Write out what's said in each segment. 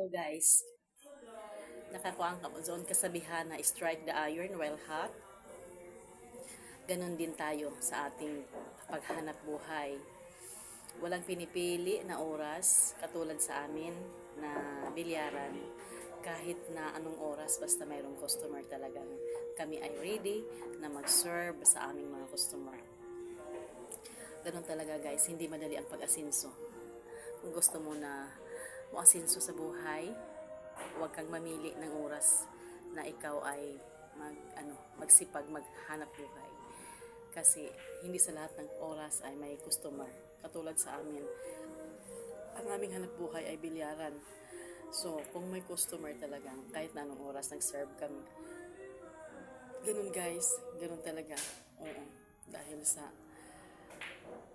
So guys, nakakuha ang zone kasabihan na strike the iron while hot. Ganon din tayo sa ating paghanap buhay. Walang pinipili na oras katulad sa amin na bilyaran. Kahit na anong oras basta mayroong customer talagang kami ay ready na mag-serve sa aming mga customer. Ganon talaga guys, hindi madali ang pag-asinso. Kung gusto mo na mo-asinso sa buhay, huwag kang mamili ng oras na ikaw ay magsipag maghanap buhay. Kasi hindi sa lahat ng oras ay may customer. Katulad sa amin, ang aming hanap buhay ay bilyaran. So, kung may customer talagang kahit na anong oras nag-serve kami. Ganun guys, ganun talaga. Oo. Dahil sa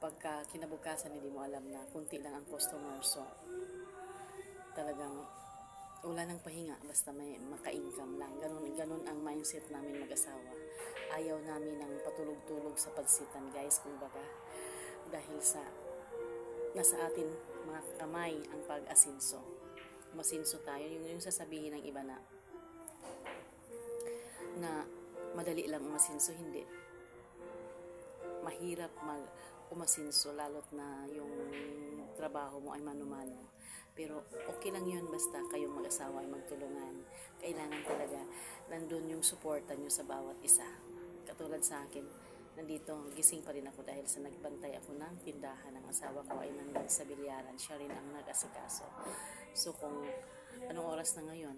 pagka kinabukasan hindi mo alam na kunti lang ang customer. So, talagang wala nang pahinga basta may maka-income lang. Ganun ang mindset namin mag-asawa. Ayaw namin ng patulog-tulog sa pagsitan guys, kumbaga. Dahil sa nasa atin mga kamay ang pag-asinso. Masinso tayo, yung sasabihin ng iba na madali lang umasinso, hindi. Mahirap umasinso lalo't na yung trabaho mo ay mano-mano. Pero okay lang yun basta kayong mag-asawa ay magtulungan. Kailangan talaga nandun yung suporta nyo sa bawat isa. Katulad sa akin, nandito gising pa rin ako dahil sa nagbantay ako ng tindahan ng asawa ko ay nandun sa bilyaran. Siya rin ang nag-asikaso. So kung anong oras na ngayon,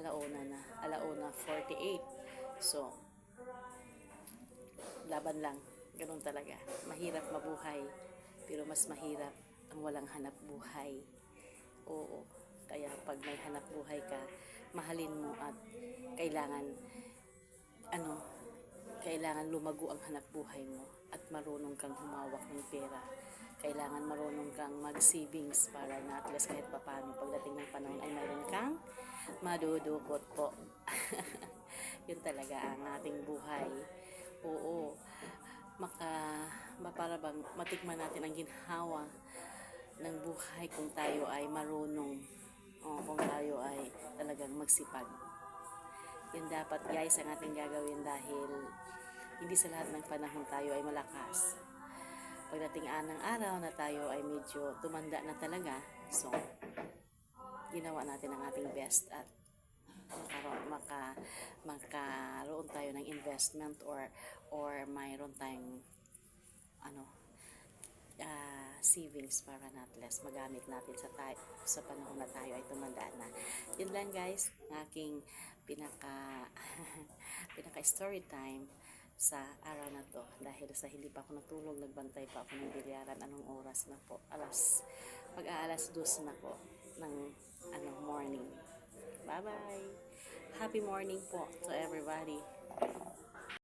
alauna 48. So, laban lang. Ganun talaga. Mahirap mabuhay, pero mas mahirap ang walang hanap buhay. Oo. Kaya pag may hanap buhay ka, mahalin mo at kailangan kailangan lumago ang hanap buhay mo at marunong kang humawak ng pera. Kailangan marunong kang mag-savings para na at least kahit papaano pagdating ng panahon ay mayroon kang madudukot po. Yun talaga ang ating buhay. Oo. Para bang matikman natin ang ginhawa ng buhay kung tayo ay marunong. Kung tayo ay talagang magsipag. Yun dapat guys ang ating gagawin dahil hindi sa lahat ng panahon tayo ay malakas. Pagdating ng araw na tayo ay medyo tumanda na talaga, so ginawa natin ang ating best at makaroon tayo ng investment or mayroon tayong savings para not less magamit natin sa panahon na tayo ay tumanda na. Yun lang guys, ang aking pinaka story time sa araw na to. Dahil sa hindi pa ako natulog, nagbantay pa ako ng bilyaran. Anong oras na po? Pag-aalas 2 na po ng morning. Bye-bye! Happy morning po to everybody!